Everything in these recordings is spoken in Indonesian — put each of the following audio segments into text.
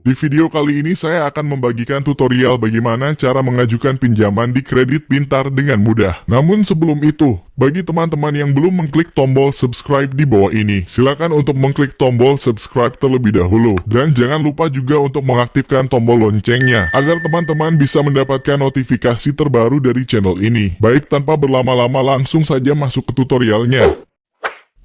Di video kali ini saya akan membagikan tutorial bagaimana cara mengajukan pinjaman di kredit pintar dengan mudah. Namun sebelum itu, bagi teman-teman yang belum mengklik tombol subscribe di bawah ini, silakan untuk mengklik tombol subscribe terlebih dahulu. Dan jangan lupa juga untuk mengaktifkan tombol loncengnya, agar teman-teman bisa mendapatkan notifikasi terbaru dari channel ini. Baik, tanpa berlama-lama langsung saja masuk ke tutorialnya.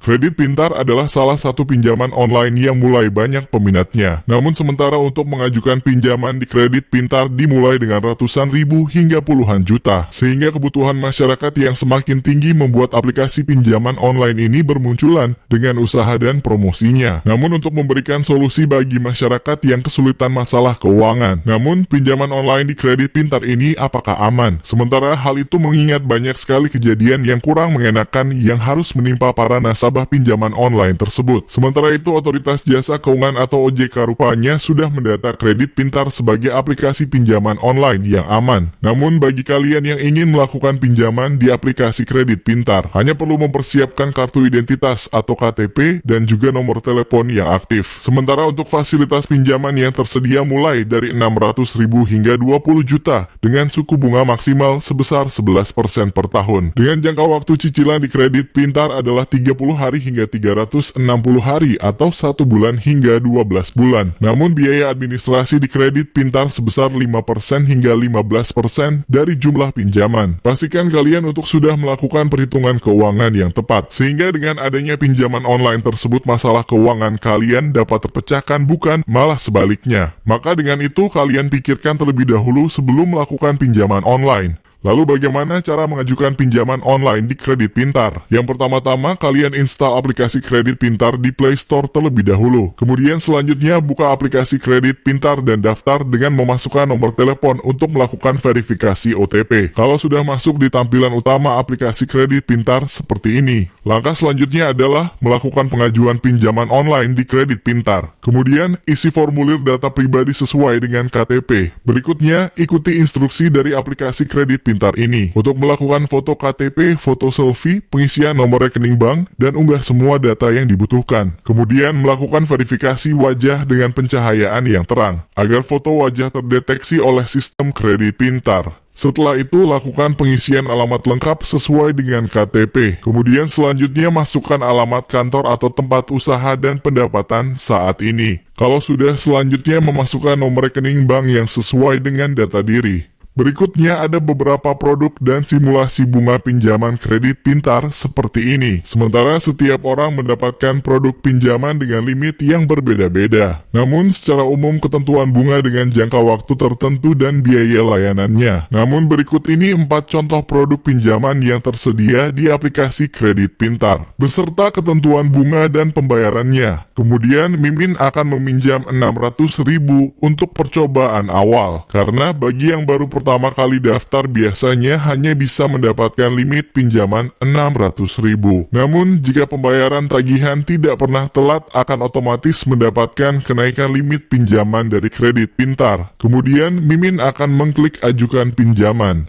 Kredit pintar adalah salah satu pinjaman online yang mulai banyak peminatnya. Namun sementara untuk mengajukan pinjaman di kredit pintar dimulai dengan ratusan ribu hingga puluhan juta. Sehingga kebutuhan masyarakat yang semakin tinggi membuat aplikasi pinjaman online ini bermunculan dengan usaha dan promosinya. Namun untuk memberikan solusi bagi masyarakat yang kesulitan masalah keuangan. Namun pinjaman online di kredit pintar ini apakah aman? Sementara hal itu mengingat banyak sekali kejadian yang kurang mengenakan yang harus menimpa para nasabah pinjaman online tersebut. Sementara itu, Otoritas Jasa Keuangan atau OJK rupanya sudah mendata kredit pintar sebagai aplikasi pinjaman online yang aman. Namun bagi kalian yang ingin melakukan pinjaman di aplikasi kredit pintar, hanya perlu mempersiapkan kartu identitas atau KTP dan juga nomor telepon yang aktif. Sementara untuk fasilitas pinjaman yang tersedia mulai dari 600.000 hingga 20 juta dengan suku bunga maksimal sebesar 11% per tahun. Dengan jangka waktu cicilan di kredit pintar adalah 30 hari hingga 360 hari atau 1 bulan hingga 12 bulan. Namun biaya administrasi di kredit pintar sebesar 5% hingga 15% dari jumlah pinjaman. Pastikan kalian untuk sudah melakukan perhitungan keuangan yang tepat, sehingga dengan adanya pinjaman online tersebut masalah keuangan kalian dapat terpecahkan, bukan malah sebaliknya. Maka dengan itu kalian pikirkan terlebih dahulu sebelum melakukan pinjaman online. Lalu bagaimana cara mengajukan pinjaman online di kredit pintar? Yang pertama-tama kalian install aplikasi kredit pintar di Play Store terlebih dahulu. Kemudian selanjutnya buka aplikasi kredit pintar dan daftar dengan memasukkan nomor telepon untuk melakukan verifikasi OTP. Kalau sudah masuk di tampilan utama aplikasi kredit pintar seperti ini, langkah selanjutnya adalah melakukan pengajuan pinjaman online di kredit pintar. Kemudian isi formulir data pribadi sesuai dengan KTP. Berikutnya ikuti instruksi dari aplikasi kredit pintar ini untuk melakukan foto KTP, foto selfie, pengisian nomor rekening bank, dan unggah semua data yang dibutuhkan. Kemudian melakukan verifikasi wajah dengan pencahayaan yang terang, agar foto wajah terdeteksi oleh sistem kredit pintar. Setelah itu, lakukan pengisian alamat lengkap sesuai dengan KTP. Kemudian selanjutnya masukkan alamat kantor atau tempat usaha dan pendapatan saat ini. Kalau sudah, selanjutnya memasukkan nomor rekening bank yang sesuai dengan data diri. Berikutnya ada beberapa produk dan simulasi bunga pinjaman kredit pintar seperti ini. Sementara setiap orang mendapatkan produk pinjaman dengan limit yang berbeda-beda. Namun secara umum ketentuan bunga dengan jangka waktu tertentu dan biaya layanannya. Namun berikut ini 4 contoh produk pinjaman yang tersedia di aplikasi kredit pintar, beserta ketentuan bunga dan pembayarannya. Kemudian Mimin akan meminjam 600.000 untuk percobaan awal, karena bagi yang baru pertama kali daftar biasanya hanya bisa mendapatkan limit pinjaman 600.000. Namun jika pembayaran tagihan tidak pernah telat akan otomatis mendapatkan kenaikan limit pinjaman dari kredit pintar. Kemudian Mimin akan mengklik ajukan pinjaman.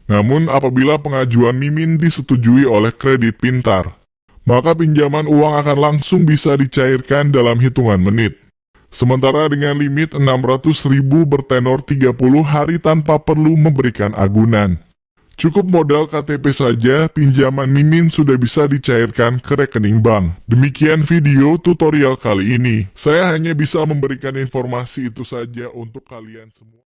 Namun apabila pengajuan Mimin disetujui oleh kredit pintar, maka pinjaman uang akan langsung bisa dicairkan dalam hitungan menit. Sementara dengan limit 600.000 bertenor 30 hari tanpa perlu memberikan agunan. Cukup modal KTP saja, pinjaman Mimin sudah bisa dicairkan ke rekening bank. Demikian video tutorial kali ini. Saya hanya bisa memberikan informasi itu saja untuk kalian semua.